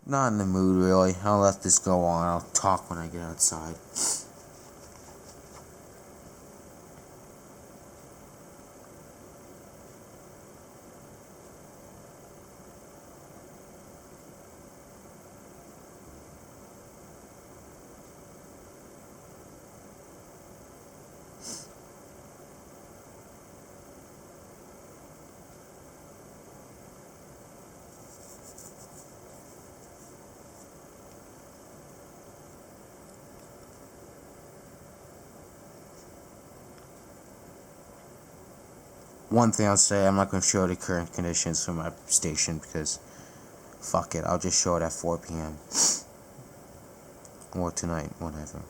Not in the mood, really. I'll let this go on. I'll talk when I get outside. One thing I'll say, I'm not going to show the current conditions for my station because fuck it, I'll just show it at 4 p.m. or tonight, whatever.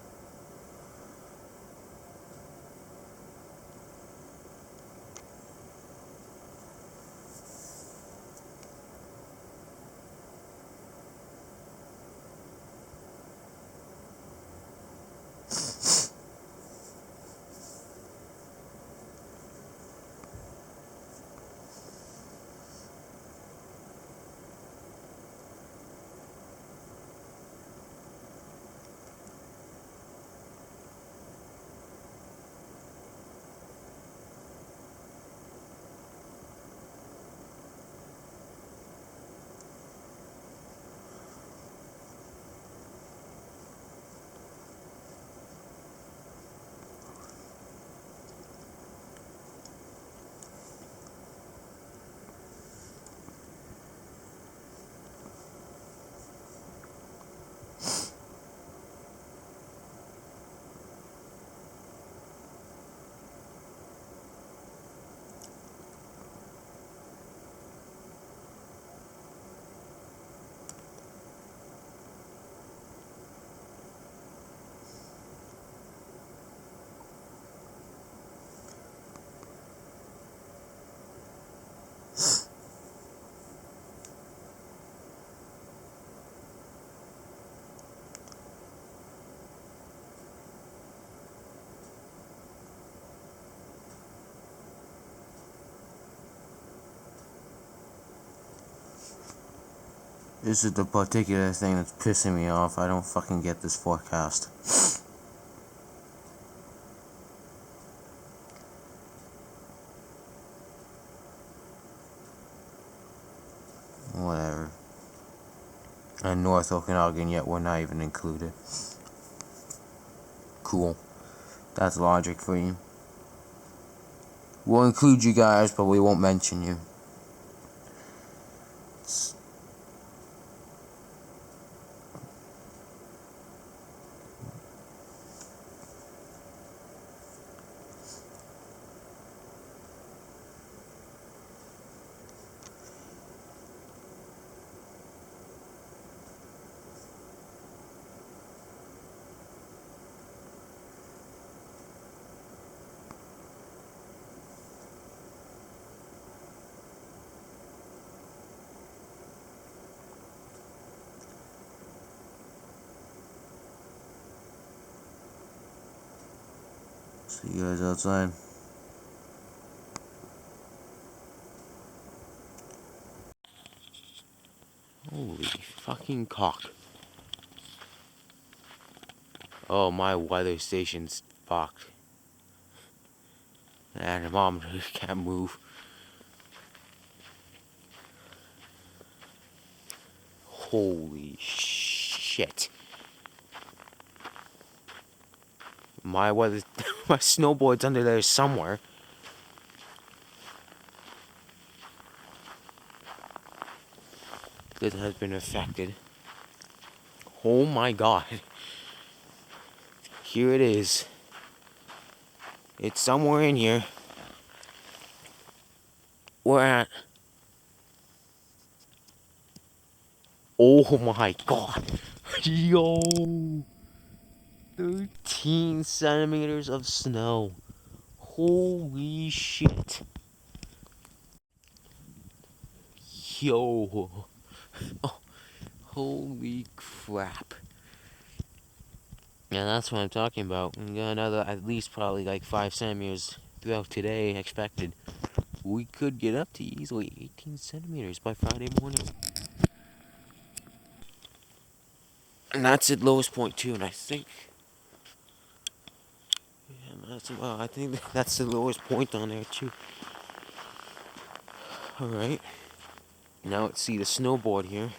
This is the particular thing that's pissing me off. I don't fucking get this forecast. Whatever. And North Okanagan, yet we're not even included. Cool. That's logic for you. We'll include you guys, but we won't mention you. See you guys outside. Holy fucking cock. Oh, my weather station's fucked. The anemometer can't move. Holy shit. My weather, my snowboard's under there somewhere. That has been affected. Oh my god. Here it is. It's somewhere in here. We're at. Oh my god. Yo. 13 centimeters of snow. Holy shit. Yo. Oh, holy crap. Yeah, that's what I'm talking about. We got another, at least probably like 5 centimeters throughout today expected. We could get up to easily 18 centimeters by Friday morning. And that's at lowest point too, and I think, yeah, I think that's the lowest point on there too. All right. Now let's see the snowboard here.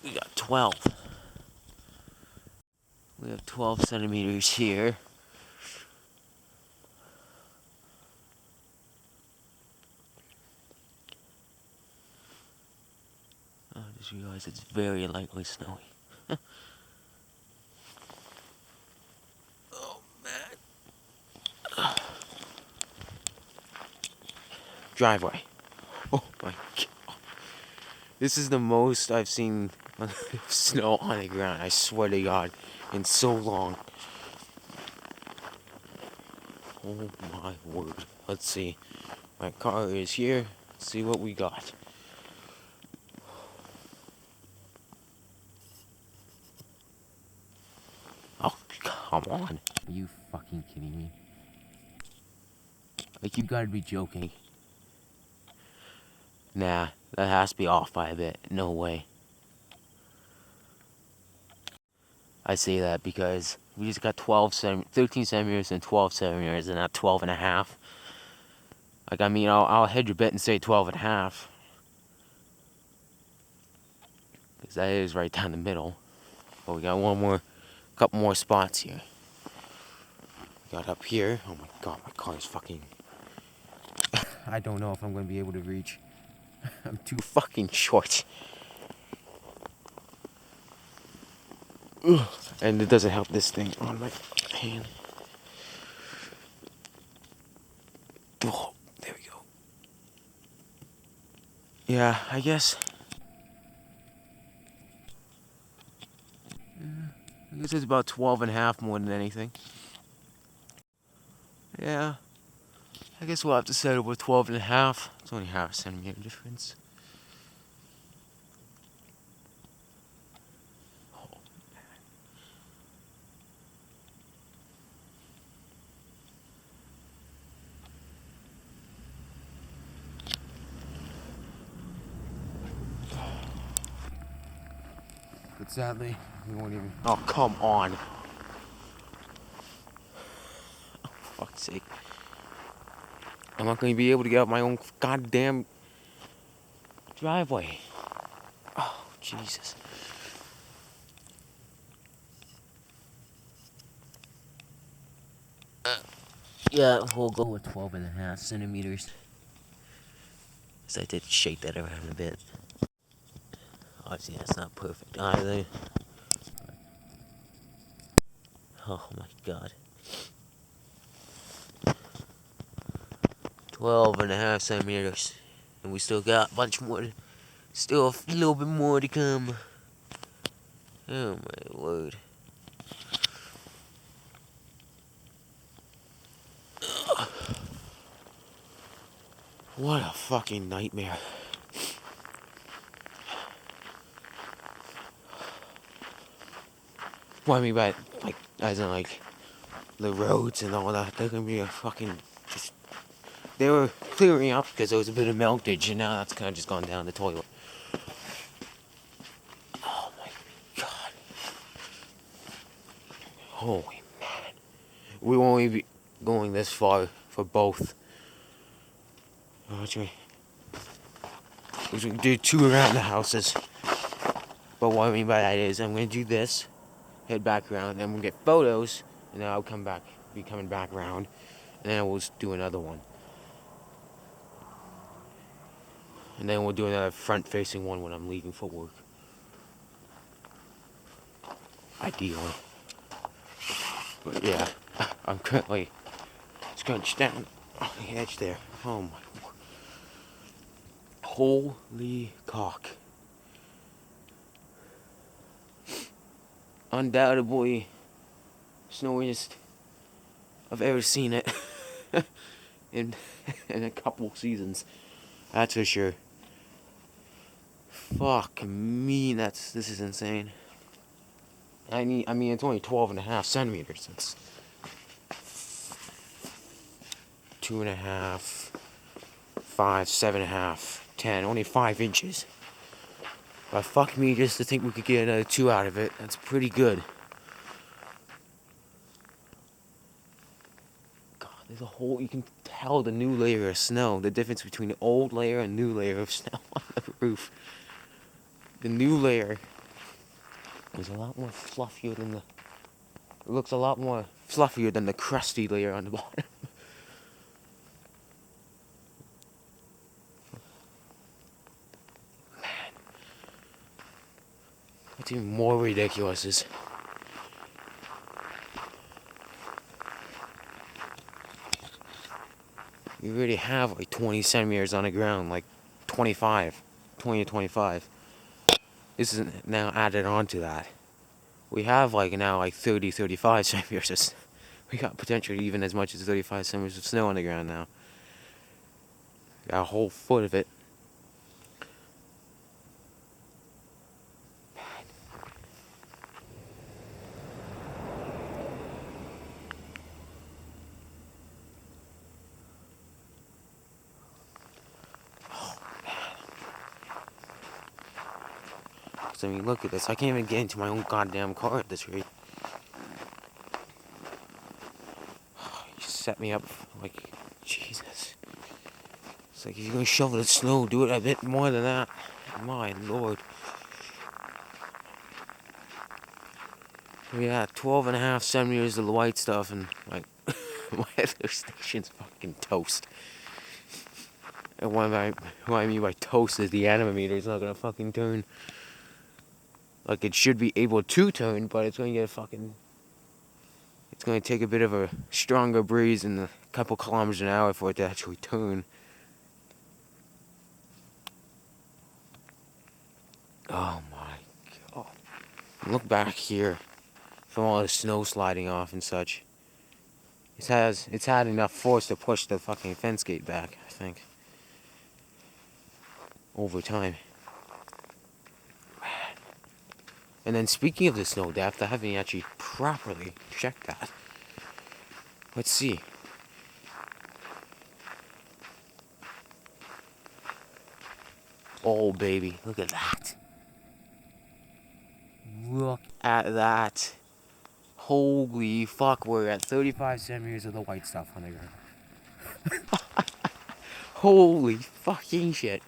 We got 12. We have 12 centimeters here. I just realized it's very lightly snowy. Oh man. Driveway. Oh my god. This is the most I've seen snow on the ground, I swear to God, in so long. Oh my word. Let's see. My car is here. Let's see what we got. Oh, come on. Are you fucking kidding me? Like, you gotta be joking. Nah, that has to be off by a bit. No way. I say that because we just got 13 centimeters and 12 centimeters and not 12 and a half. Like, I mean, I'll hedge a bit and say 12 and a half. Because that is right down the middle. But we got couple more spots here. Got up here. Oh my god, my car is fucking... I don't know if I'm going to be able to reach. I'm too fucking short. Ugh. And it doesn't help this thing on my hand. Oh, there we go. Yeah, I guess. I guess it's about 12 and a half more than anything. Yeah. I guess we'll have to settle with 12 and a half. It's only half a centimeter difference. Oh, but sadly, we won't even... Oh, come on. Oh, fuck's sake. I'm not going to be able to get out my own goddamn driveway. Oh, Jesus. Yeah, we'll go with 12 and a half centimeters. So I did shake that around a bit. Obviously, that's not perfect either. Oh my god. 12 and a half centimeters. And we still got a bunch more. Still a little bit more to come. Oh my word. Ugh. What a fucking nightmare. Well, I mean, by, like, as in, like, the roads and all that, they're gonna be a fucking, just, they were clearing up because there was a bit of meltage, and now that's kind of just gone down the toilet. Oh my god. Holy man. We won't even be going this far for both. Which we do 2 around the houses. But what I mean by that is I'm gonna do this, head back around, then we'll get photos, and then I'll be coming back around, and then we'll do another one. And then we'll do another front-facing one when I'm leaving for work. Ideally. But yeah, I'm currently scrunched down on the edge there. Oh my word. Holy cock. Undoubtedly snowiest I've ever seen it in a couple seasons. That's for sure. Fuck me, this is insane. I mean it's only 12 and a half centimeters. 2.5, 5, 7.5, 10, only 5 inches. But fuck me, just to think we could get another 2 out of it. That's pretty good. God, there's a whole, you can tell the new layer of snow, the difference between the old layer and new layer of snow on the roof. The new layer is a lot more fluffier than the, it looks a lot more fluffier than the crusty layer on the bottom. What's even more ridiculous is you already have like 20 centimeters on the ground, like 25, 20 to 25. This is now added on to that. We have like now like 30, 35 centimeters. We got potentially even as much as 35 centimeters of snow on the ground now. Got a whole foot of it. I mean, look at this. I can't even get into my own goddamn car at this rate. You set me up like, Jesus. It's like, if you're gonna shovel the snow, do it a bit more than that. My lord. Yeah, 12.5 centimeters of the white stuff, and like, my other station's fucking toast. And what I mean by toast is the anemometer is not gonna fucking turn. Like, it should be able to turn, but it's gonna get fucking, it's gonna take a bit of a stronger breeze and a couple kilometers an hour for it to actually turn. Oh my god. Look back here from all the snow sliding off and such. It's had enough force to push the fucking fence gate back, I think. Over time. And then speaking of the snow depth, I haven't actually properly checked that. Let's see. Oh baby, look at that. Look at that. Holy fuck, we're at 35 centimeters of the white stuff on the ground. Holy fucking shit.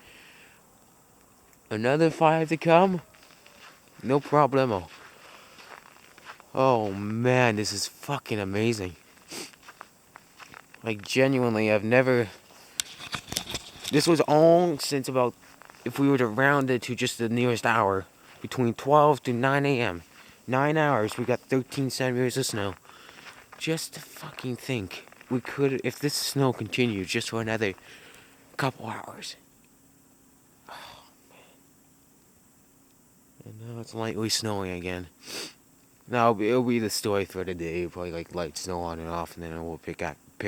Another 5 to come? No problemo. Oh man, this is fucking amazing. Like, genuinely, I've never... This was all since about, if we were to round it to just the nearest hour, between 12 to 9 a.m. 9 hours, we got 13 centimeters of snow. Just to fucking think, we could, if this snow continued just for another couple hours. Oh, man. And now it's lightly snowing again. Now it'll be the story for the day, probably like light snow on and off, and then we'll pick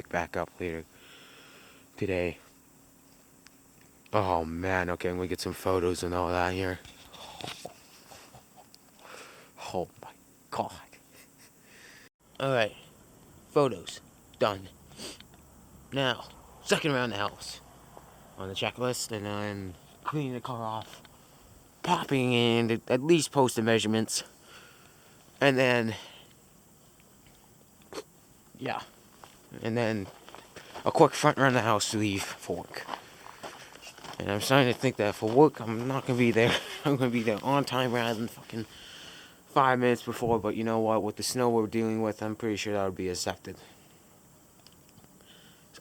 back up later today. Oh man, okay, I'm gonna get some photos and all that here. Oh my god. Alright, photos, done. Now, second around the house on the checklist, and then cleaning the car off, popping in, at least post the measurements, and then, yeah, and then a quick front run of the house to leave for work. And I'm starting to think that for work, I'm not going to be there. I'm going to be there on time rather than fucking 5 minutes before. But you know what? With the snow we're dealing with, I'm pretty sure that would be accepted.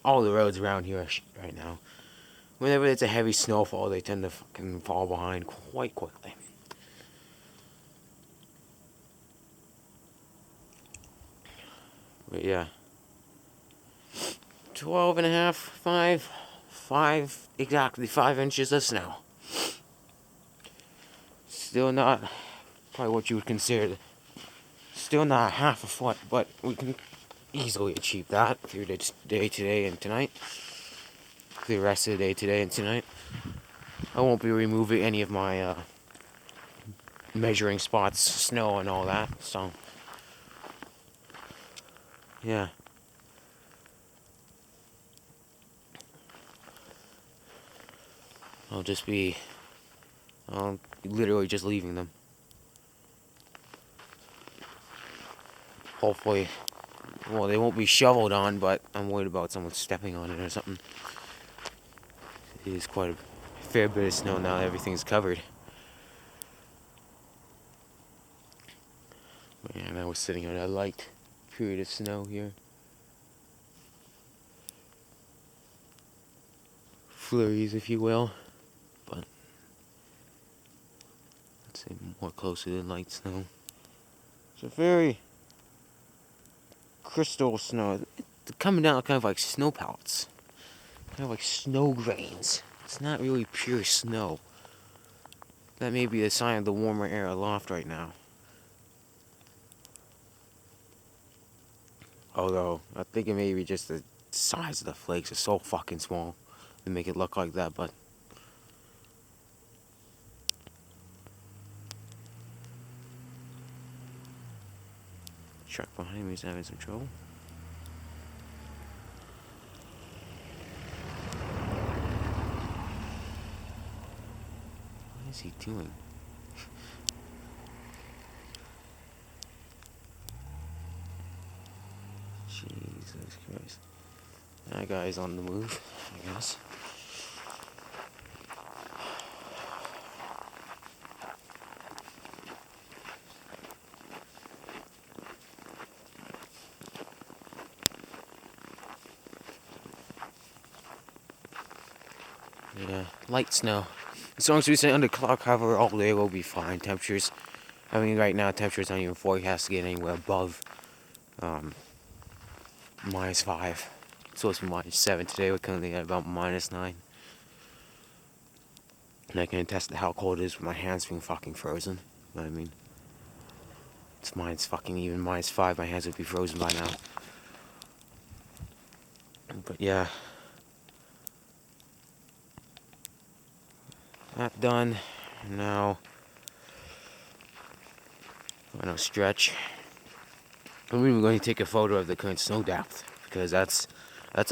All the roads around here are shit right now. Whenever it's a heavy snowfall, they tend to fucking fall behind quite quickly. But yeah. 12.5, 5, exactly 5 inches of snow. Still not probably what you would consider, still not half a foot, but we can easily achieve that through the day today and tonight. Through the rest of the day today and tonight. I won't be removing any of my measuring spots, snow and all that, so yeah. I'll just be literally just leaving them. Hopefully, well, they won't be shoveled on, but I'm worried about someone stepping on it or something. It is quite a fair bit of snow now that everything's covered. And I was sitting on a light period of snow here. Flurries, if you will. But let's say more closer than light snow. It's a very crystal snow. It's coming down kind of like snow pellets. Kind of like snow grains. It's not really pure snow. That may be a sign of the warmer air aloft right now. Although, I think it may be just the size of the flakes is so fucking small to make it look like that, but truck behind me is having some trouble. What is he doing? Jesus Christ. That guy's on the move, I guess. Yeah, light snow. As long as we stay under cloud cover all day, we'll be fine. Temperatures, I mean, right now, temperatures aren't even forecast to get anywhere above -5. It's supposed to be -7 today. We're currently at about -9. And I can attest to how cold it is with my hands being fucking frozen. I mean, it's even -5. My hands would be frozen by now. But yeah. That done. Now, I don't stretch. I'm even going to take a photo of the current snow depth because that's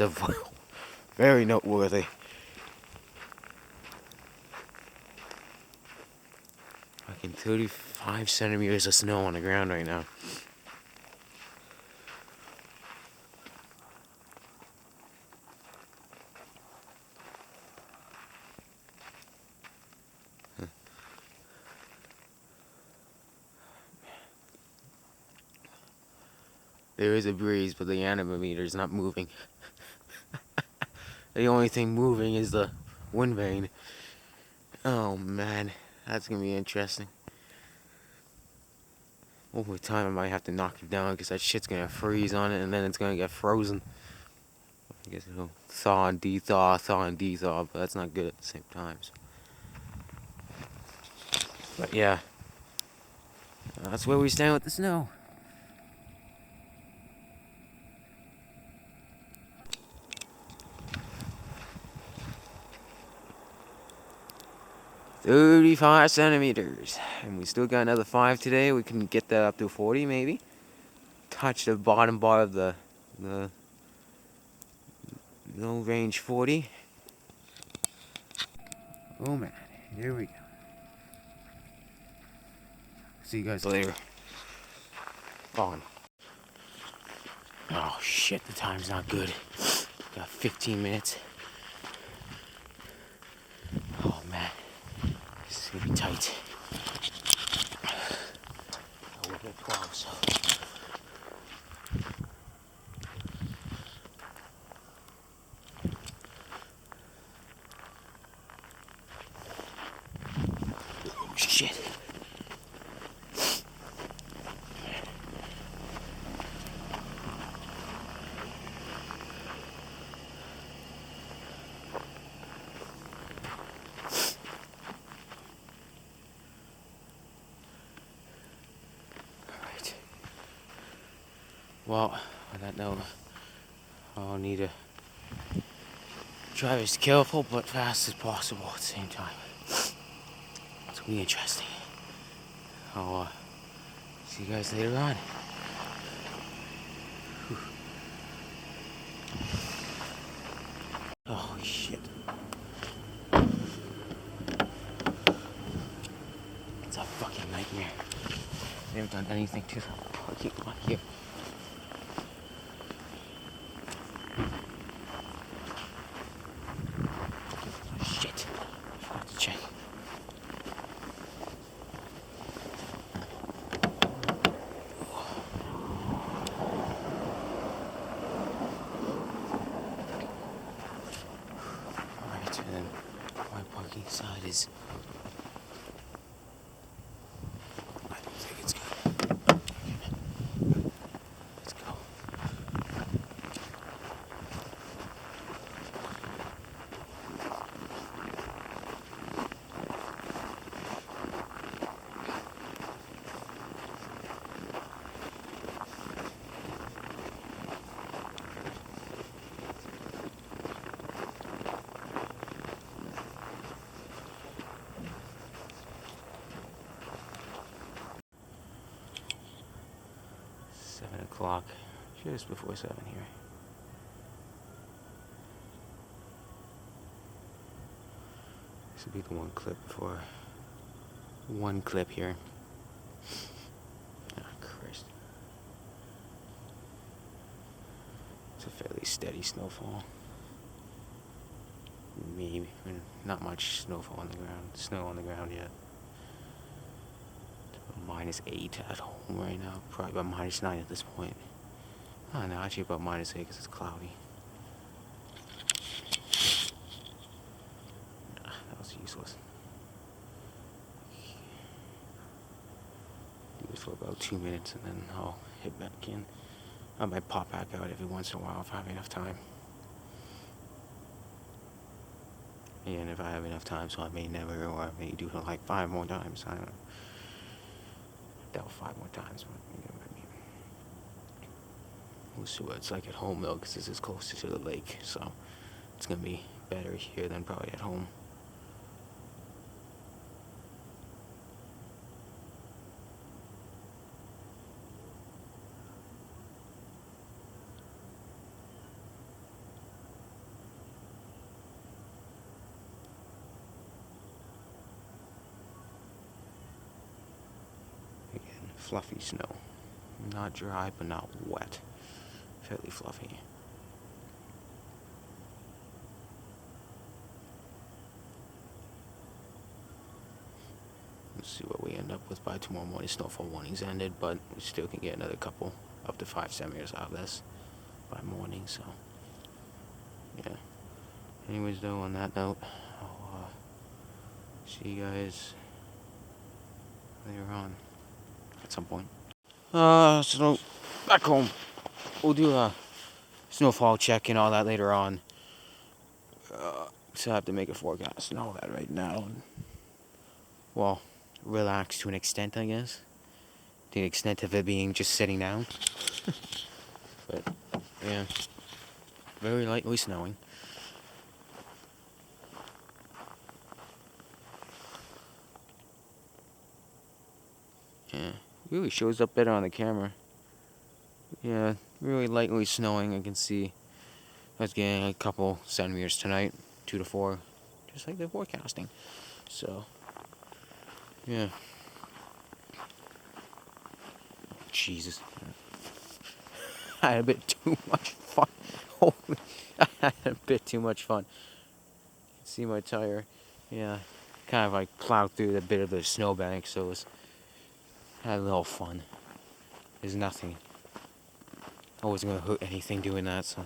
a very noteworthy. Fucking 35 centimeters of snow on the ground right now. There is a breeze, but the anemometer is not moving. The only thing moving is the wind vane. Oh man, that's gonna be interesting. Over time, I might have to knock it down because that shit's gonna freeze on it, and then it's gonna get frozen. I guess it'll thaw and dethaw, but that's not good at the same time. So. But yeah, that's where we stand with the snow. "35 centimeters, and we still got another 5 today. We can get that up to 40 maybe. Touch the bottom bar of the no range 40. Oh man, here we go. See you guys later. On. Oh shit, the time's not good. Got 15 minutes. Oh man, this is gonna be tight. Oh, we're at 12, so. Oh shit. Well, on that note, I'll need to drive as careful but fast as possible at the same time. It's gonna be interesting. I'll see you guys later on. Whew. Oh shit. here. They haven't done anything to the parking lot here. Oh, shit. I forgot to check. Alright, and then my parking side is... I don't think it's good. Okay. Let's go. O'clock, just before 7 here. This will be the one clip here. Ah, Christ. It's a fairly steady snowfall. Maybe, not much snowfall on the ground, snow on the ground yet. -8 at home right now. Probably about -9 at this point. Oh no, actually about -8 because it's cloudy. That was useless. Do this for about 2 minutes and then I'll hit back in. I might pop back out every once in a while if I have enough time. And if I have enough time, so I may never, or I may do it like 5 more times. I don't know. Doubt 5 more times, but you know what I mean. We'll see what it's like at home though, because this is closer to the lake, so it's gonna be better here than probably at home. Again, fluffy snow. Not dry, but not wet. Fairly fluffy. Let's see what we end up with by tomorrow morning. Snowfall warnings ended, but we still can get another couple, up to 5 centimeters out of this by morning, so yeah. Anyways, though, on that note, I'll see you guys later on at some point. So back home. We'll do a snowfall check and all that later on. So I have to make a forecast and all that right now. And, well, relax to an extent, I guess. To the extent of it being just sitting down. But, yeah. Very lightly snowing. Yeah. Really shows up better on the camera. Yeah, really lightly snowing. I can see I was getting a couple centimeters tonight, 2 to 4, just like they're forecasting. So, yeah. Jesus. I had a bit too much fun. Holy, I had a bit too much fun. See my tire? Yeah, kind of like plowed through a bit of the snowbank, so it was, had a little fun. There's nothing. I wasn't gonna hurt anything doing that, so.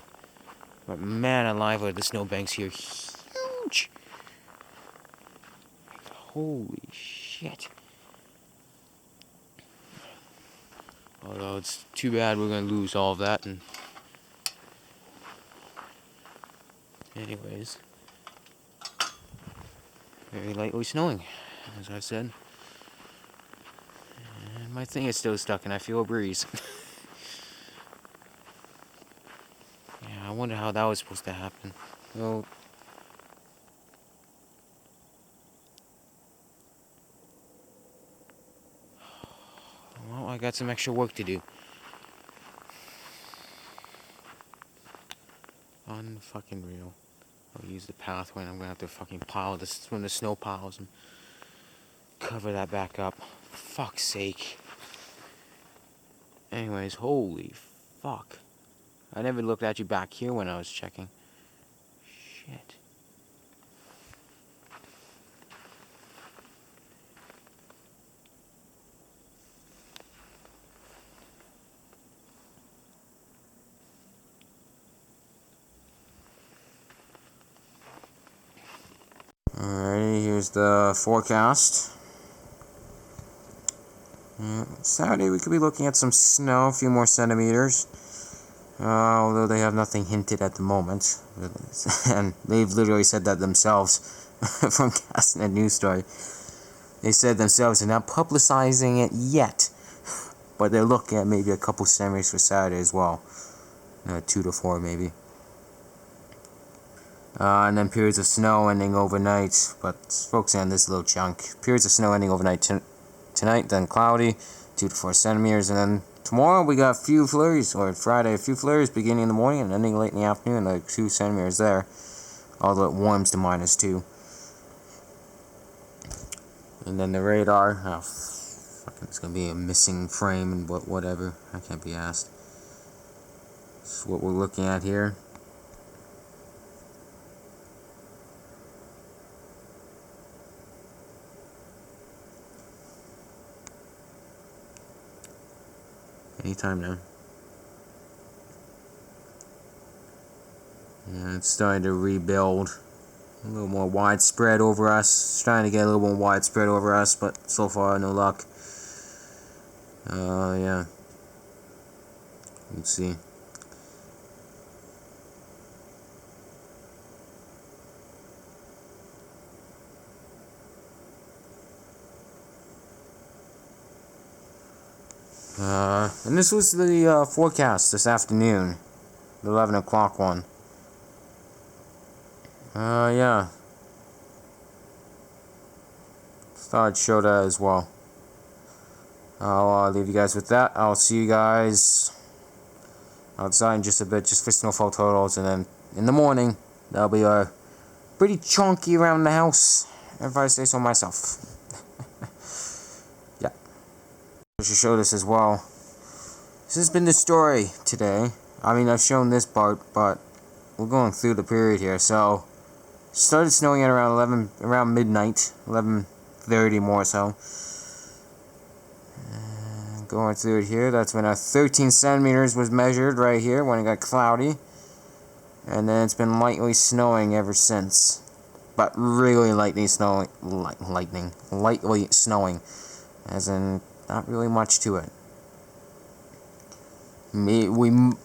But man alive, are the snowbanks here huge! Holy shit. Although it's too bad we're gonna lose all of that, and anyways, very lightly snowing, as I said. And my thing is still stuck and I feel a breeze. Yeah, I wonder how that was supposed to happen. Well, I got some extra work to do. Unfucking real. I'll use the pathway and I'm gonna have to fucking pile this when the snow piles and cover that back up. Fuck's sake. Anyways, holy fuck. I never looked at you back here when I was checking. Shit. Alrighty, here's the forecast. Saturday we could be looking at some snow, a few more centimeters. Although they have nothing hinted at the moment. And they've literally said that themselves from casting a news story. They said themselves they're not publicizing it yet. But they're looking at maybe a couple centimeters for Saturday as well. 2 to 4 maybe. And then periods of snow ending overnight. But focusing on this little chunk. Periods of snow ending overnight tonight, then cloudy, 2 to 4 centimeters. And then tomorrow we got a few flurries, or Friday, a few flurries beginning in the morning and ending late in the afternoon, like 2 centimeters there. Although it warms to -2. And then the radar, fucking, it's gonna be a missing frame and whatever. I can't be asked. This is what we're looking at here. Anytime now. Yeah, it's starting to rebuild. A little more widespread over us. It's trying to get a little more widespread over us, but so far no luck. Yeah. Let's see. And this was the forecast this afternoon, the 11 o'clock one. Yeah. Thought I'd show that as well. I'll leave you guys with that. I'll see you guys outside in just a bit, just for snowfall totals, and then in the morning, that'll be pretty chunky around the house, if I say so myself. Yeah. I should show this as well. This has been the story today. I mean, I've shown this part, but we're going through the period here. So, started snowing at around midnight, 11:30 more so. Going through it here, that's when 13 centimeters was measured right here when it got cloudy. And then it's been lightly snowing ever since. But really lightly snowing, lightly snowing. As in, not really much to it.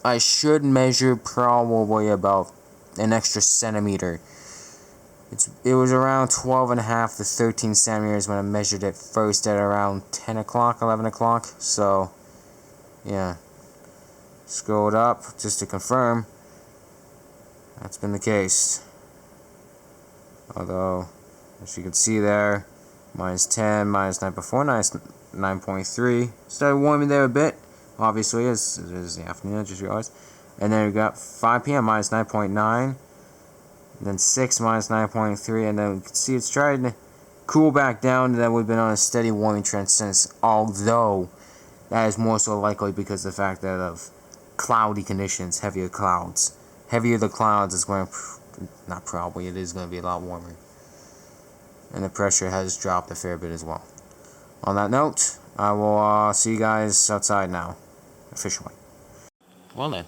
I should measure probably about an extra centimeter. It was around 12.5 to 13 centimeters when I measured it first at around 10 o'clock, 11 o'clock. So, yeah. Scrolled up just to confirm. That's been the case. Although, as you can see there, -10, -9.4, -9.3. Started warming there a bit. Obviously, as it is the afternoon, I just realized. And then we got 5 p.m. -9.9. Then 6 -9.3. And then we can see it's trying to cool back down. And then we've been on a steady warming trend since. Although, that is more so likely because of the fact that of cloudy conditions, heavier clouds. Heavier the clouds is going to, not probably, it is going to be a lot warmer. And the pressure has dropped a fair bit as well. On that note, I will see you guys outside now. Officially. Well then.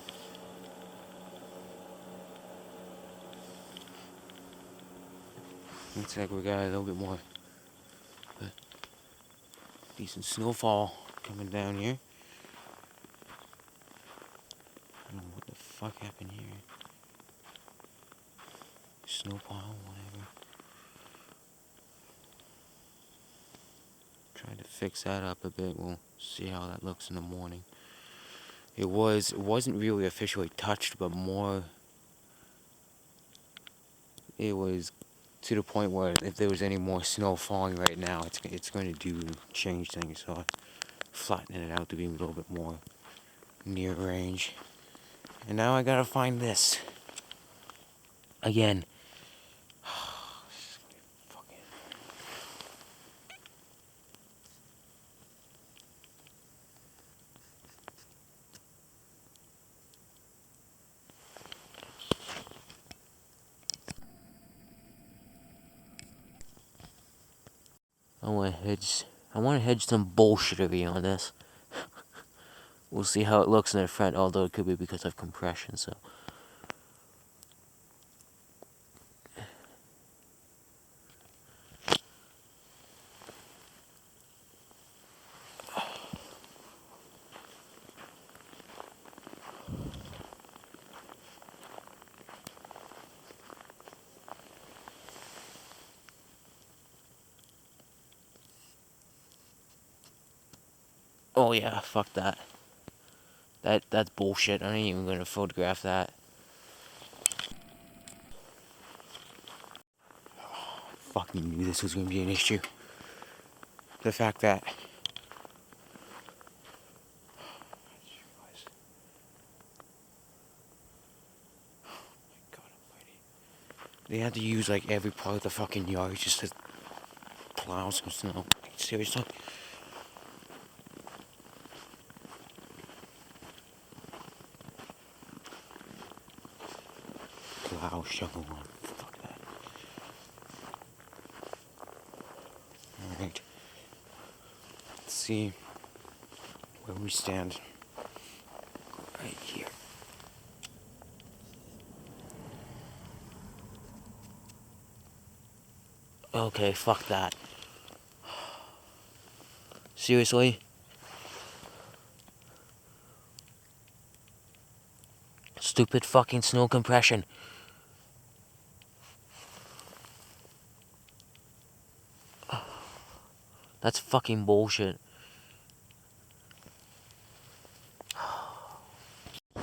Looks like we got a little bit more decent snowfall coming down here. I don't know what the fuck happened here. Snowfall, whatever. Trying to fix that up a bit. We'll see how that looks in the morning. It wasn't really officially touched, but more. It was to the point where if there was any more snow falling right now, it's going to change things. So flattening it out to be a little bit more near range. And now I gotta find this again. I want to hedge some bullshittery on this. We'll see how it looks in the front, although it could be because of compression, so. Oh yeah, fuck that. That's bullshit. I ain't even gonna photograph that. Fucking knew this was gonna be an issue. The fact that they had to use like every part of the fucking yard just to plow some snow. Seriously? Plow, shovel on. Fuck that. Alright. Let's see where we stand. Right here. Okay, fuck that. Seriously? Stupid fucking snow compression. That's fucking bullshit.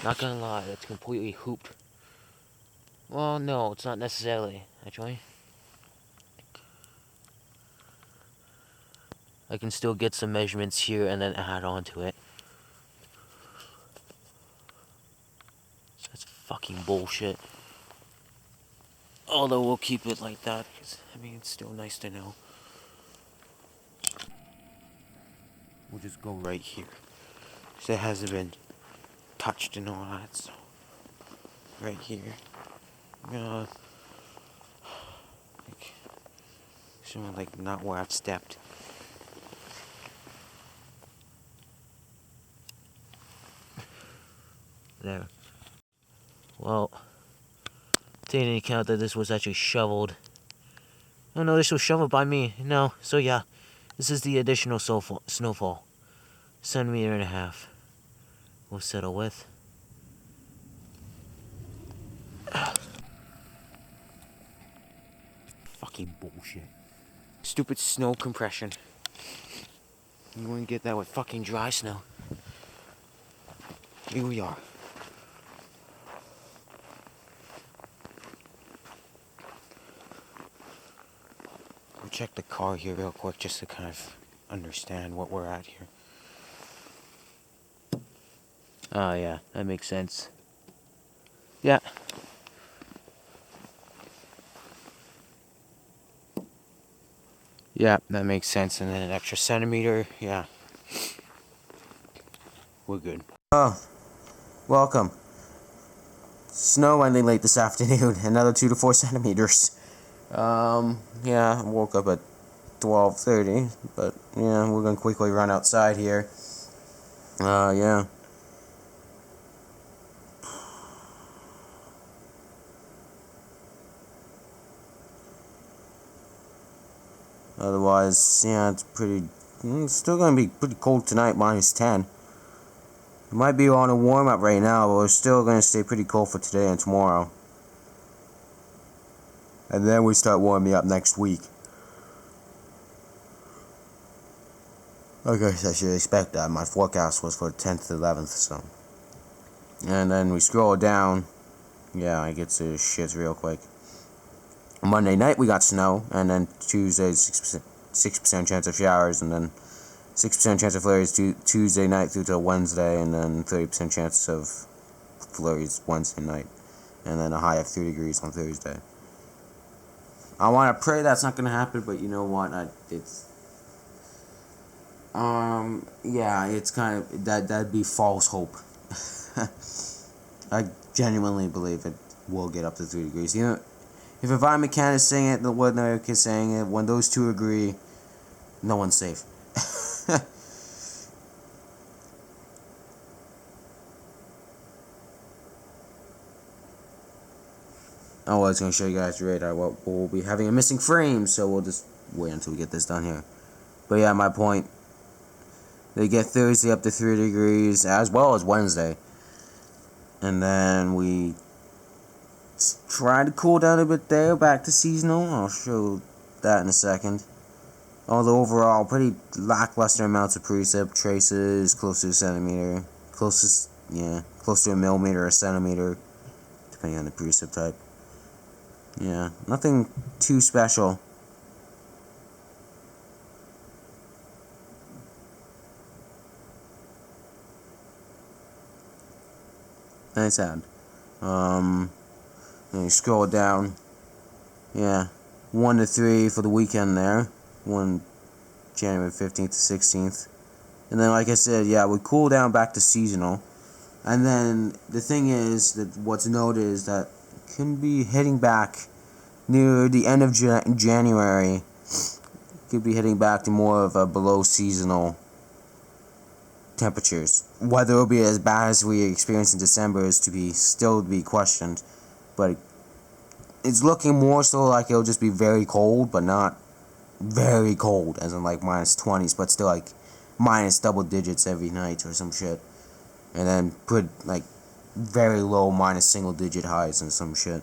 Not gonna lie, it's completely hooped. Well, no, it's not necessarily, actually. I can still get some measurements here and then add on to it. That's fucking bullshit. Although we'll keep it like that, because, I mean, it's still nice to know. We'll just go right here. So it hasn't been touched and all that, so. Right here. Like, showing like not where I've stepped. There. Well, taking into account that this was actually shoveled. Oh no, this was shoveled by me. No, so yeah. This is the additional snowfall. 1.5 meters. We'll settle with. Fucking bullshit. Stupid snow compression. You wouldn't get that with fucking dry snow. Here we are. We'll check the car here real quick just to kind of understand what we're at here. Oh yeah, that makes sense. Yeah. Yeah, that makes sense. And then an extra centimeter, yeah. We're good. Oh, welcome. Snow ending late this afternoon, another 2 to 4 centimeters. Yeah, I woke up at 12:30, but yeah, we're gonna quickly run outside here. Yeah. Otherwise, yeah, it's still gonna be pretty cold tonight, -10. It might be on a warm up right now, but we're still gonna stay pretty cold for today and tomorrow. And then we start warming up next week. I guess I should expect that. My forecast was for the 10th to 11th, so. And then we scroll down. Yeah, I get to shits real quick. Monday night we got snow, and then Tuesday 6% chance of showers, and then 6% chance of flurries Tuesday night through to Wednesday, and then 30% chance of flurries Wednesday night, and then a high of 3 degrees on Thursday. I want to pray that's not going to happen, but you know what? Yeah, it's kind of that'd be false hope. I genuinely believe it will get up to 3 degrees. You know, if a environment mechanic is saying it, the weather is saying it, when those two agree, no one's safe. Oh, I was going to show you guys the radar. Well, we'll be having a missing frame, so we'll just wait until we get this done here. But yeah, my point. They get Thursday up to 3 degrees, as well as Wednesday. And then we try to cool down a bit there, back to seasonal. I'll show that in a second. Although overall, pretty lackluster amounts of precip, traces close to a centimeter, close to a millimeter or a centimeter, depending on the precip type. Yeah, nothing too special. Nice ad. Then you scroll down. Yeah, 1 to 3 for the weekend there. January 15th to 16th. And then, like I said, yeah, we cool down back to seasonal. And then the thing is that what's noted is that can be heading back near the end of January. Could be heading back to more of a below seasonal temperatures. Whether it'll be as bad as we experienced in December is still to be questioned. But it's looking more so like it'll just be very cold, but not very cold, as in like minus 20s, but still like minus double digits every night or some shit. And then put like very low minus single digit highs and some shit.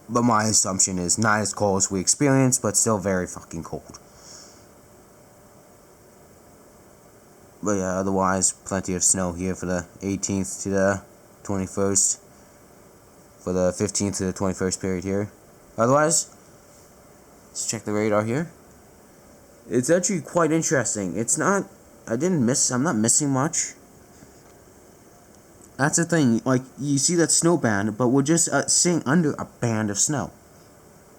But my assumption is not as cold as we experienced, but still very fucking cold. But yeah, otherwise, plenty of snow here for the 18th to the 21st. For the 15th to the 21st period here. Otherwise, let's check the radar here. It's actually quite interesting. I'm not missing much. That's the thing, like, you see that snow band, but we're just sitting under a band of snow.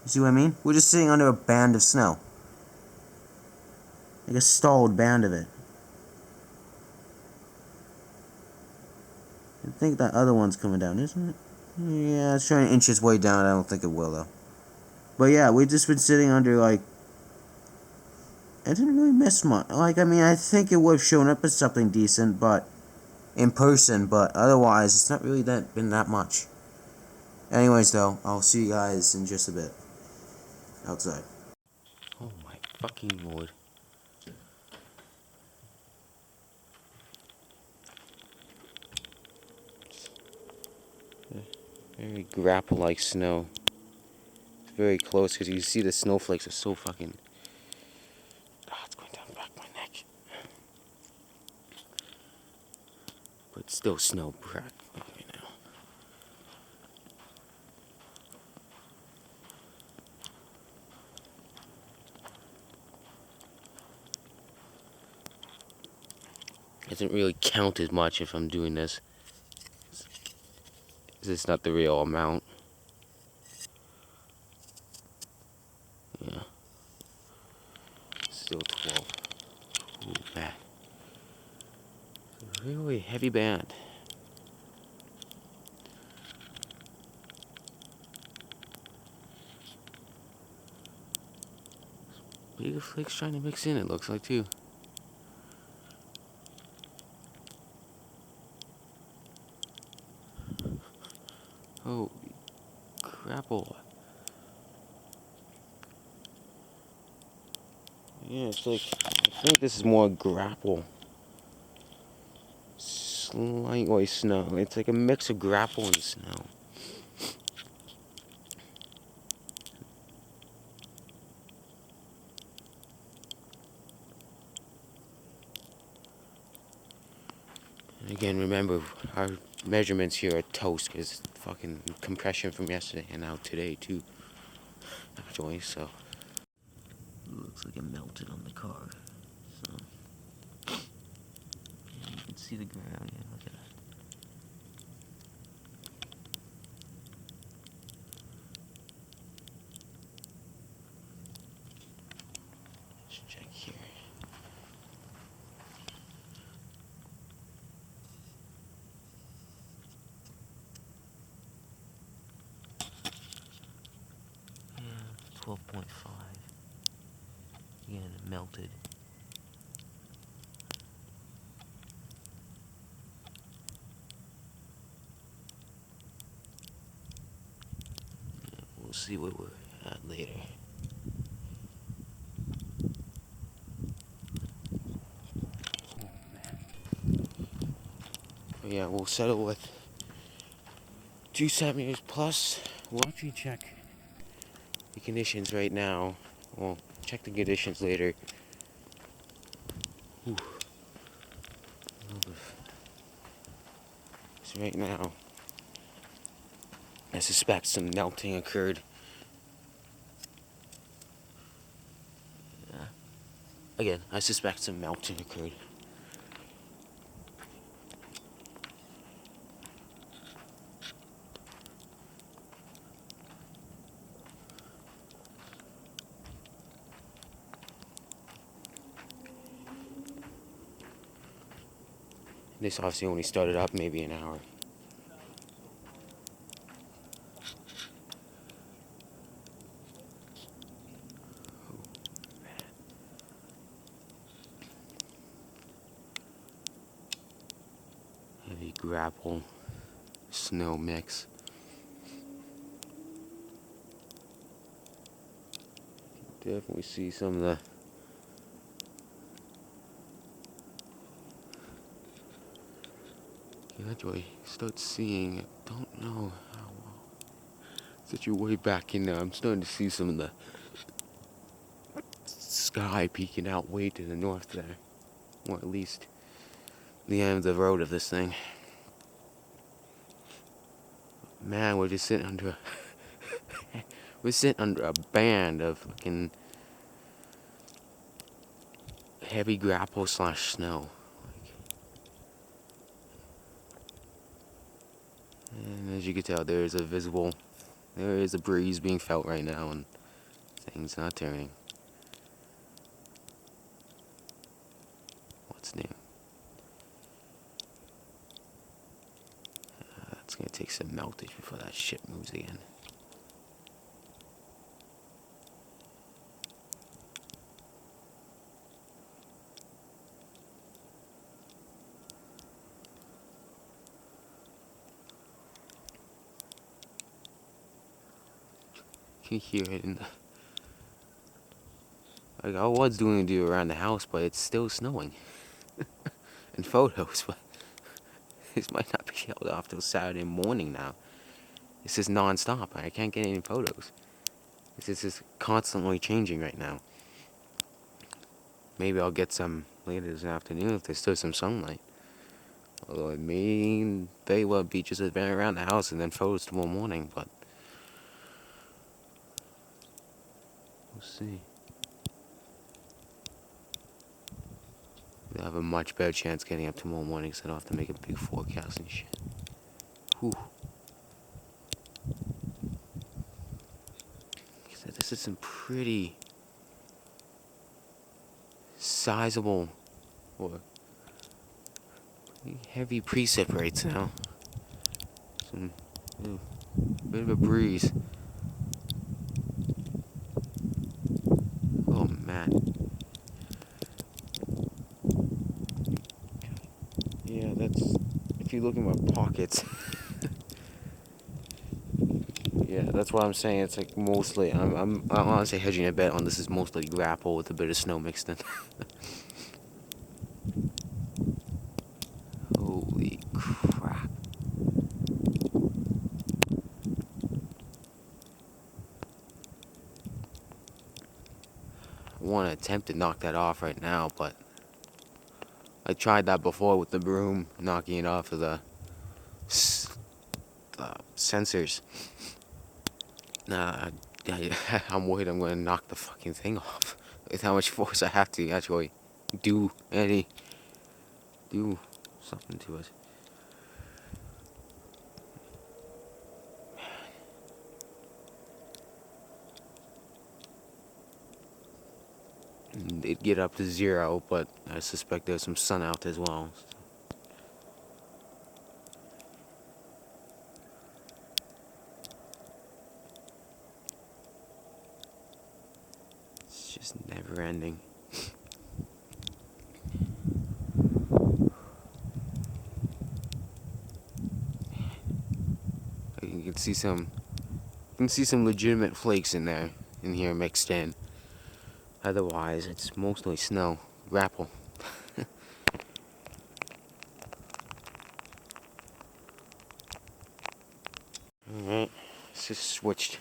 You see what I mean? We're just sitting under a band of snow. Like a stalled band of it. I think that other one's coming down, isn't it? Yeah, it's trying to inch its way down. I don't think it will, though. But yeah, we've just been sitting under, like... I didn't really miss much. Like, I mean, I think it would have shown up as something decent, but... in person, but otherwise, it's not really been that much. Anyways, though, I'll see you guys in just a bit. Outside. Oh my fucking lord. Very grapple-like snow. It's very close because you see the snowflakes are so fucking... it's going down the back of my neck. But it's still snow right now. Doesn't really count as much if I'm doing this. It's not the real amount. Yeah. Still 12. Ooh, bad. Really heavy band. Bigger flakes trying to mix in, it looks like, too. Oh, Graupel. Yeah, it's like, I think this is more Graupel. Slightly snow. It's like a mix of Graupel and snow. And again, remember, our measurements here are toast because fucking compression from yesterday and now today, too. Actually, so. Looks like it melted on the car. So. Yeah, you can see the ground. Yeah, look at that. Let's check here. Yeah, 12.5. Again, it melted. We'll see what we're at later. But yeah, we'll settle with 2 centimeters plus. We'll actually check the conditions right now. We'll check the conditions later. Whew. So right now, I suspect some melting occurred. Again, I suspect some melting occurred. This obviously only started up maybe an hour. Heavy Graupel snow mix. Definitely see some of the gradually start seeing, I don't know how well. Since you're way back in there, I'm starting to see some of the sky peeking out way to the north there. Or at least the end of the road of this thing. Man, we're just sitting under we're sitting under a band of fucking heavy grapple / snow. And as you can tell, there is a breeze being felt right now, and things not turning. What's new? It's gonna take some meltage before that shit moves again. You can hear it in the... Like, I was doing it around the house, but it's still snowing. In photos, but this might not be held off till Saturday morning now. This is non-stop. I can't get any photos. This is just constantly changing right now. Maybe I'll get some later this afternoon if there's still some sunlight. Although it may very well be just a bit around the house and then photos tomorrow morning, but we'll see. I'll have a much better chance getting up tomorrow morning, so I don't have to make a big forecast and shit. Whew. So this is some pretty sizable or heavy precip rates now. Some bit of a breeze. Oh man. Yeah, that's if you look in my pockets. Yeah, that's what I'm saying. It's like mostly I'm honestly hedging a bet on this is mostly grapple with a bit of snow mixed in. Holy crap. I want to attempt to knock that off right now, but I tried that before with the broom, knocking it off of the sensors. I'm worried I'm going to knock the fucking thing off. With how much force I have to actually do something to it. It'd get up to 0, but I suspect there's some sun out as well. It's just Never ending. You can see some legitimate flakes in here mixed in. Otherwise, it's mostly snow. Graupel. Alright, let's just switch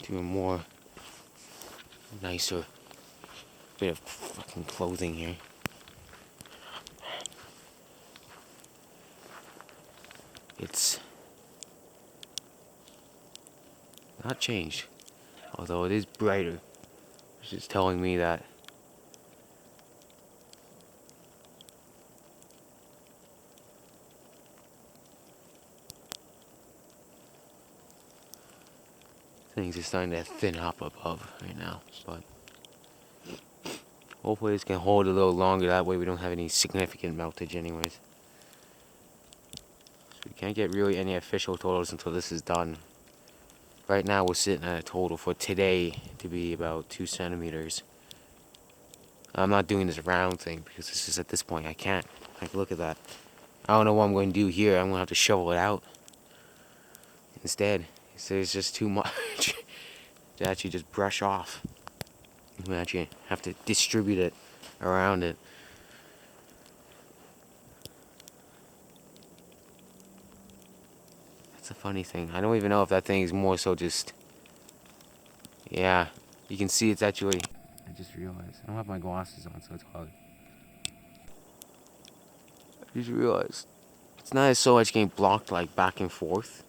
to a more nicer bit of fucking clothing here. It's not changed, although it is brighter, which is telling me that things are starting to thin up above right now, but hopefully this can hold a little longer, that way we don't have any significant meltage anyways. So we can't get really any official totals until this is done. Right now we're sitting at a total for today to be about 2 centimeters. I'm not doing this round thing because this is at this point I can't. Like, look at that. I don't know what I'm going to do here. I'm going to have to shovel it out instead. There's just too much to actually just brush off. I'm going to actually have to distribute it around it. That's a funny thing. I don't even know if that thing is more so just... Yeah, you can see it's actually... I just realized. I don't have my glasses on, so it's hard. I just realized. It's not so much getting blocked like back and forth.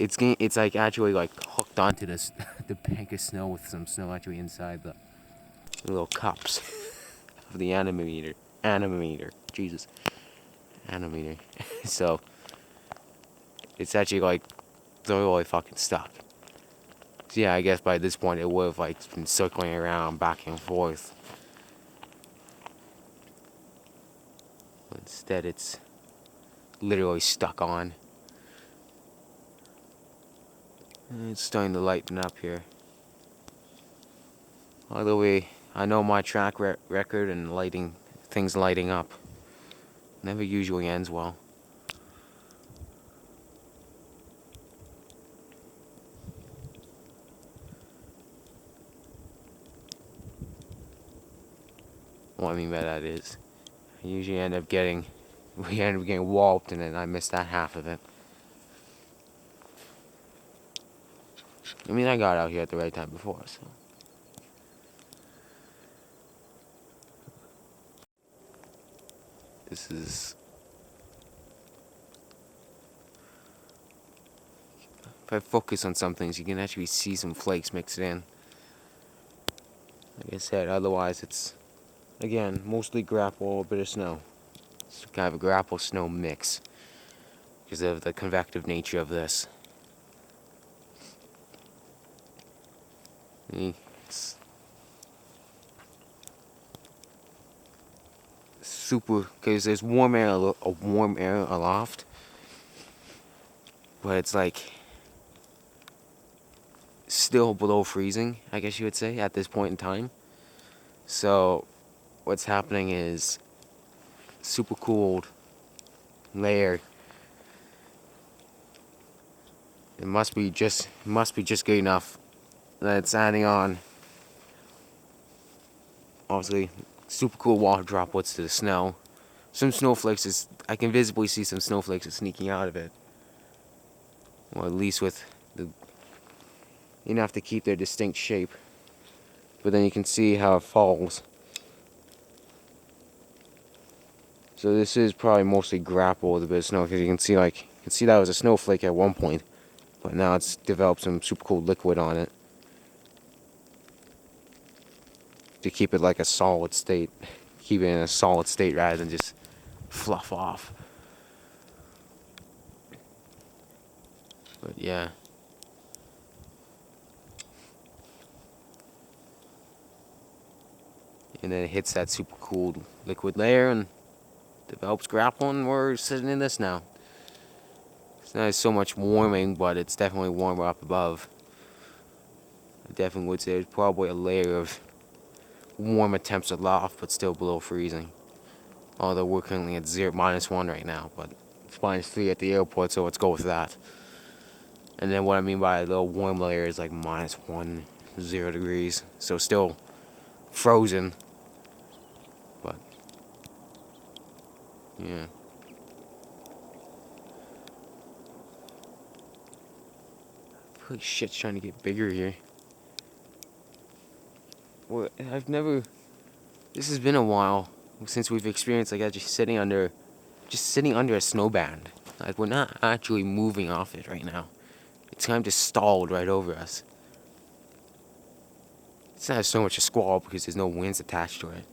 It's like actually like hooked onto this the bank of snow with some snow actually inside the little cups of the animator. Jesus. Animator. So it's actually like totally fucking stuck. So yeah, I guess by this point it would have like been circling around back and forth. But instead it's literally stuck on. And it's starting to lighten up here. Although I know my track record and things lighting up never usually ends well. What I mean by that is, I usually we end up getting walloped, and then I miss that half of it. I mean, I got out here at the right time before, so. This is... If I focus on some things, you can actually see some flakes mixed in. Like I said, otherwise it's, again, mostly Graupel, a bit of snow. It's kind of a Graupel snow mix because of the convective nature of this. It's super, because there's warm air aloft, but it's like still below freezing, I guess you would say, at this point in time. So what's happening is super cooled layer. It must be just good enough that it's adding on, obviously, super cool water droplets to the snow. Some snowflakes I can visibly see some snowflakes are sneaking out of it. Or at least with the, you have to keep their distinct shape. But then you can see how it falls. So this is probably mostly Graupel with a bit of snow, because you can see that was a snowflake at one point, but now it's developed some super cool liquid on it to keep it like a solid state, keep it in a solid state rather than just fluff off. But yeah. And then it hits that super cooled liquid layer and develops Graupel, and we're sitting in this now. It's not so much warming, but it's definitely warmer up above. I definitely would say there's probably a layer of warmer temps aloft, but still below freezing. Although we're currently at -1 right now, but it's -3 at the airport, so let's go with that. And then what I mean by a little warm layer is like -1, 0 degrees. So still frozen, but yeah. Holy shit's trying to get bigger here. Well, this has been a while since we've experienced like just sitting under a snow band. Like we're not actually moving off it right now. It's kind of just stalled right over us. It's not so much a squall because there's no winds attached to it.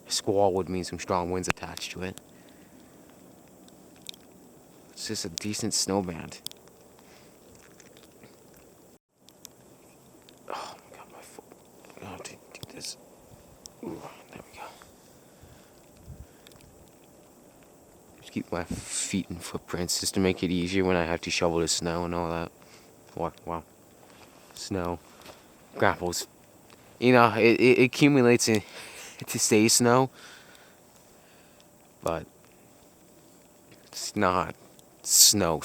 A squall would mean some strong winds attached to it. It's just a decent snow band. Oh my god, my foot. I have to do this. Ooh, there we go. Just keep my feet and footprints just to make it easier when I have to shovel the snow and all that. What? Wow. Snow. Grapples. You know, it accumulates to stay snow, but it's not snow.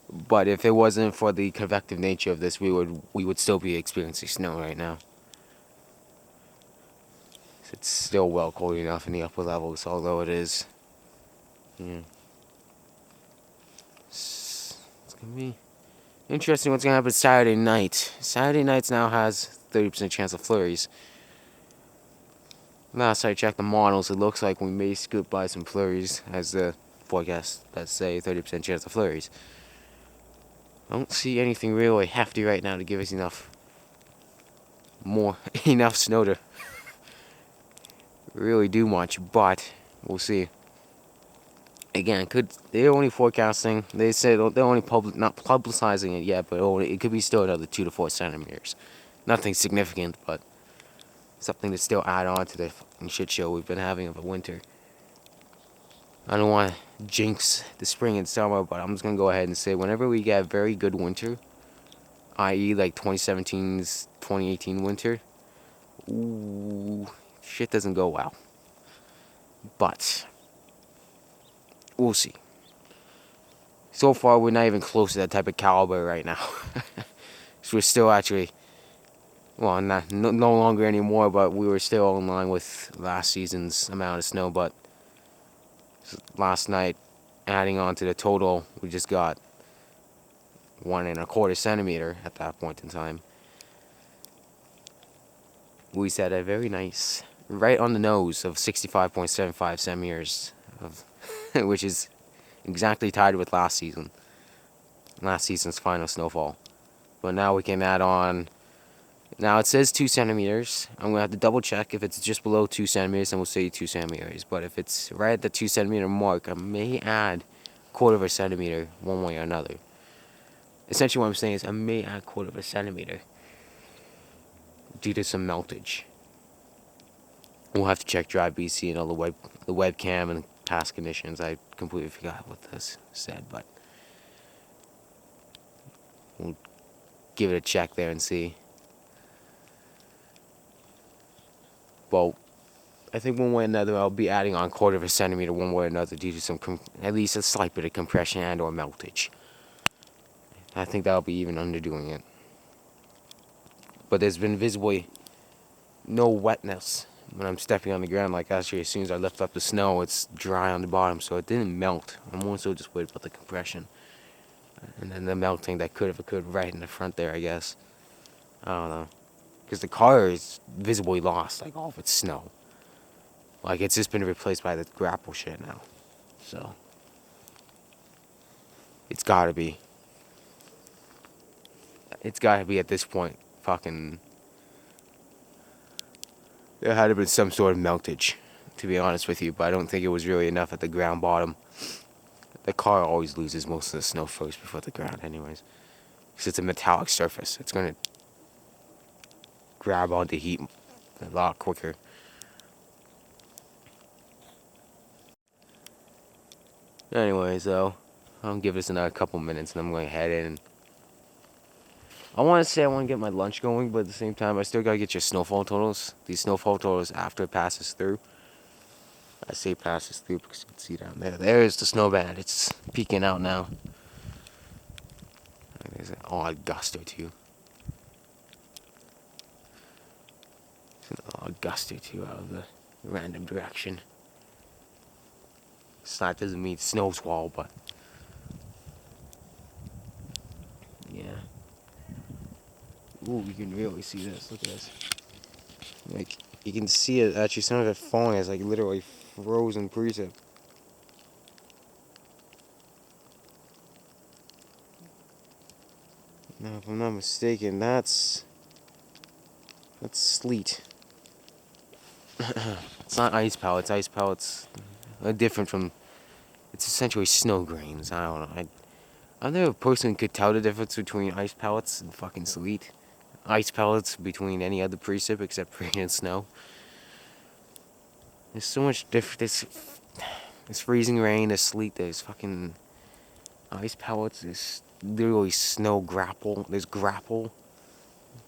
But if it wasn't for the convective nature of this, we would still be experiencing snow right now. It's still well cold enough in the upper levels, although it is. Yeah. It's gonna be interesting what's gonna happen Saturday night. Saturday nights now has 30% chance of flurries. Last I checked the models, it looks like we may scoot by some flurries, as the forecast does say 30% chance of flurries. I don't see anything really hefty right now to give us enough snow to really do much, but we'll see. Again, they're only forecasting. They say they're only not publicizing it yet, but it could be still another 2 to 4 centimeters. Nothing significant, but something to still add on to the fucking shit show we've been having of a winter. I don't want to jinx the spring and summer, but I'm just gonna go ahead and say whenever we get a very good winter, i.e. like 2017's 2018 winter, ooh, shit doesn't go well. But we'll see. So far, we're not even close to that type of caliber right now. So we're still actually, well, no longer anymore, but we were still in line with last season's amount of snow. But last night, adding on to the total, we just got 1¼ centimeter at that point in time. We set a very nice, right on the nose of 65.75 centimeters, which is exactly tied with last season's final snowfall. But now we can add on. Now it says 2 centimeters. I'm gonna have to double check. If it's just below 2 centimeters, then we'll say 2 centimeters. But if it's right at the 2 centimeter mark, I may add 1/4 centimeter one way or another. Essentially, what I'm saying is I may add 1/4 centimeter due to some meltage. We'll have to check Drive BC and all the webcam and past conditions. I completely forgot what this said, but we'll give it a check there and see. Well, I think one way or another I'll be adding on 1/4 centimeter one way or another due to some at least a slight bit of compression and or meltage. I think that'll be even underdoing it. But there's been visibly no wetness when I'm stepping on the ground. Like actually, as soon as I lift up the snow, it's dry on the bottom, so it didn't melt. I'm more so just worried about the compression. And then the melting that could have occurred right in the front there, I guess. I don't know. Because the car is visibly lost, like all of its snow. Like it's just been replaced by the Graupel shit now. So it's gotta be. It's gotta be at this point. Fucking. There had to be some sort of meltage, to be honest with you, but I don't think it was really enough at the ground bottom. The car always loses most of the snow first before the ground, anyways. Because it's a metallic surface. It's gonna grab onto heat a lot quicker. Anyways, though, I'll give this another couple minutes and I'm going to head in. I want to say I want to get my lunch going, but at the same time, I still gotta get your snowfall totals. These snowfall totals after it passes through. I say passes through because you can see down there. There's the snow band. It's peeking out now. There's an odd gust or two. There's an odd gust or two out of the random direction. That doesn't mean snowsquall, but yeah. Ooh, you can really see this. Look at this. Like, you can see it actually, some of it falling as like literally frozen precip. Now, if I'm not mistaken, that's sleet. It's not ice pellets. Ice pellets are different from. It's essentially snow grains. I don't know. I never personally could tell the difference between ice pellets and fucking sleet. Ice pellets between any other precip except rain and snow. There's so much different. There's freezing rain. There's sleet. There's fucking ice pellets. There's literally snow grapple. There's grapple.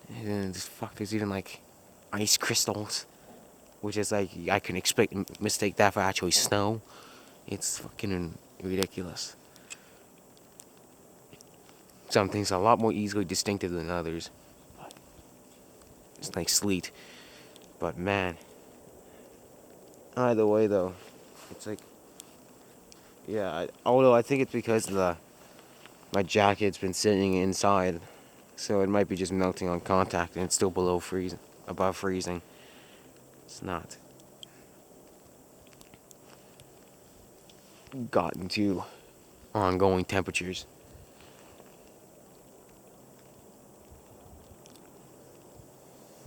And there's even like ice crystals, which is like I can mistake that for actually snow. It's fucking ridiculous. Some things are a lot more easily distinctive than others. It's like sleet. But man, either way though, it's like, yeah. Although I think it's because my jacket's been sitting inside, so it might be just melting on contact, and it's still above freezing. It's not gotten to ongoing temperatures.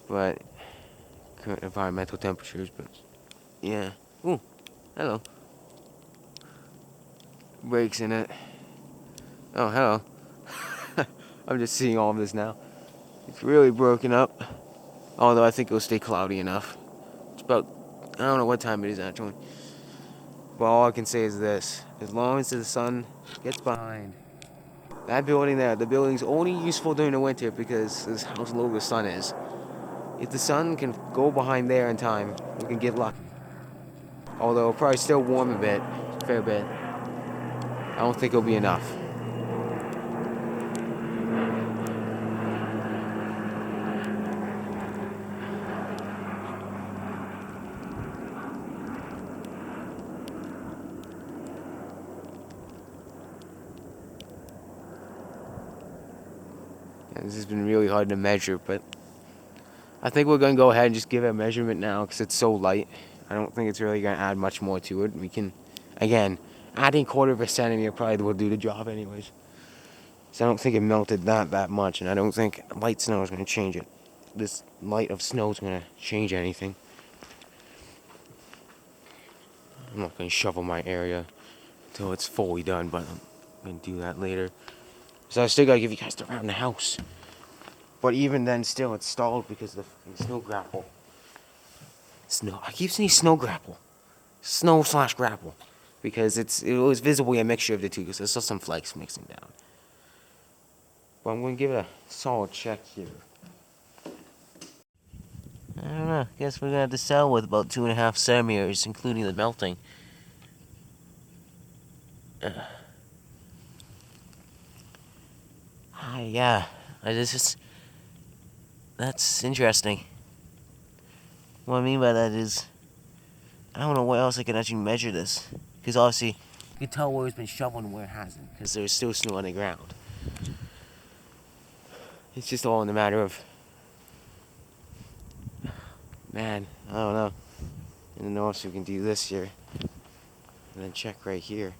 But current environmental temperatures, but yeah. Ooh, hello. Breaks in it. Oh, hello. I'm just seeing all of this now. It's really broken up. Although I think it'll stay cloudy enough. It's about, I don't know what time it is actually. But all I can say is this. As long as the sun gets behind that building there, the building's only useful during the winter because this how low the sun is. If the sun can go behind there in time, we can get lucky. Although it'll probably still warm a bit, a fair bit. I don't think it'll be enough. Yeah, this has been really hard to measure, but I think we're going to go ahead and just give it a measurement now because it's so light. I don't think it's really going to add much more to it. We can, again, adding 1/4 centimeter probably will do the job anyways. So I don't think it melted that much, and I don't think light snow is going to change it. This light of snow is going to change anything. I'm not going to shovel my area until it's fully done, but I'm going to do that later. So I still got to give you guys around the house. But even then, still, it's stalled because of the snow grapple. I keep saying snow grapple. Snow/grapple. Because it was visibly a mixture of the two, because there's still some flakes mixing down. But I'm going to give it a solid check here. I don't know. Guess we're going to have to sell with about 2.5 centimeters, including the melting. Yeah. That's interesting. What I mean by that is, I don't know where else I can actually measure this. Because obviously, you can tell where it's been shoveled and where it hasn't. Because there's still snow on the ground. It's just all in the matter of, man, I don't know. I don't know if we can do this here. And then check right here.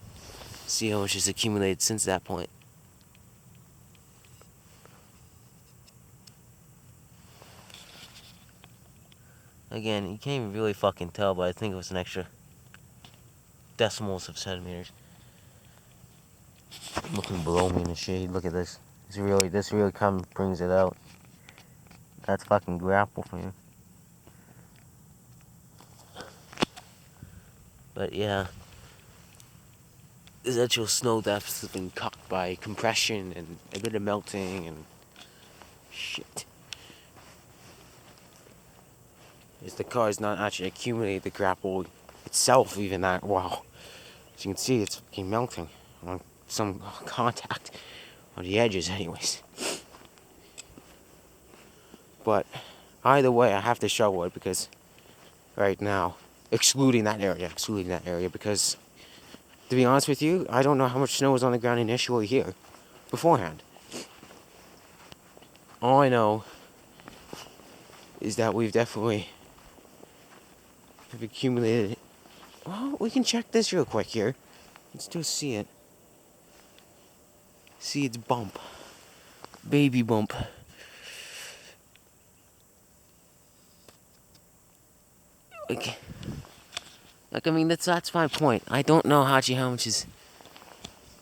See how much has accumulated since that point. Again, you can't even really fucking tell, but I think it was an extra decimals of centimeters. Looking below me in the shade, look at this. This really kind of brings it out. That's fucking grapple for you. But yeah, this actual snow depth has been cut by compression and a bit of melting, and Shit. Is the car is not actually accumulating the grapple itself even that well. As you can see, it's fucking melting on some contact on the edges anyways. But either way, I have to shovel it because right now, excluding that area, because to be honest with you, I don't know how much snow was on the ground initially here beforehand. All I know is that we've definitely have accumulated. Well, we can check this real quick here. Let's just see it. See its bump. Baby bump. Like I mean, that's my point. I don't know actually how much is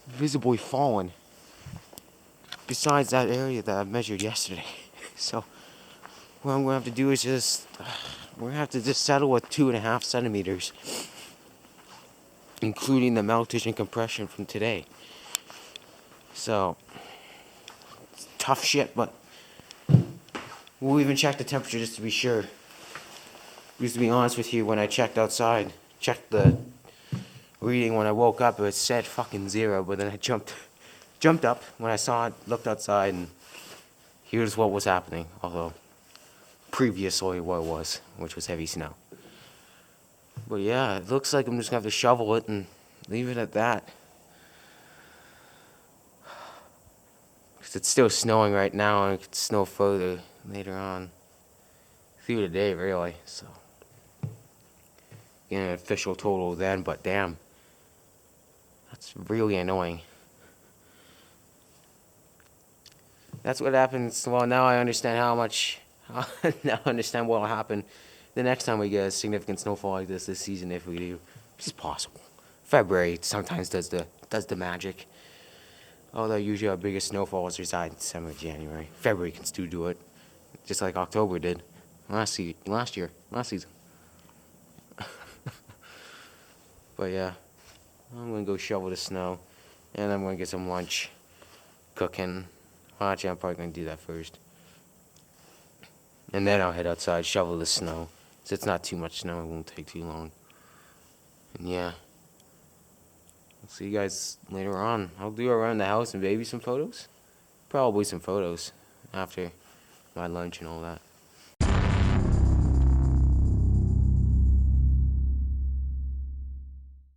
visibly fallen besides that area that I measured yesterday. So what I'm gonna have to do is just we're gonna have to just settle with 2.5 centimeters, including the meltage and compression from today. So it's tough shit, but we'll even check the temperature just to be sure. Because to be honest with you, when I checked outside, checked the reading when I woke up, it said fucking 0, but then I jumped up when I saw it, looked outside, and here's what was happening, although previously what it was, which was heavy snow. But yeah, it looks like I'm just gonna have to shovel it and leave it at that. Because it's still snowing right now, and it could snow further later on through the day, really, so get an official total then, but damn, that's really annoying. That's what happens. Well, now I understand how much. Now I understand what will happen the next time we get a significant snowfall like this season, if we do. It's possible. February sometimes does the magic. Although usually our biggest snowfalls reside in December, January. February can still do it, just like October did last season. But yeah, I'm gonna go shovel the snow, and I'm gonna get some lunch cooking. Well, actually, I'm probably gonna do that first, and then I'll head outside, shovel the snow. So it's not too much snow; it won't take too long. And yeah, I'll see you guys later on. I'll do around the house and maybe some photos. Probably some photos after my lunch and all that.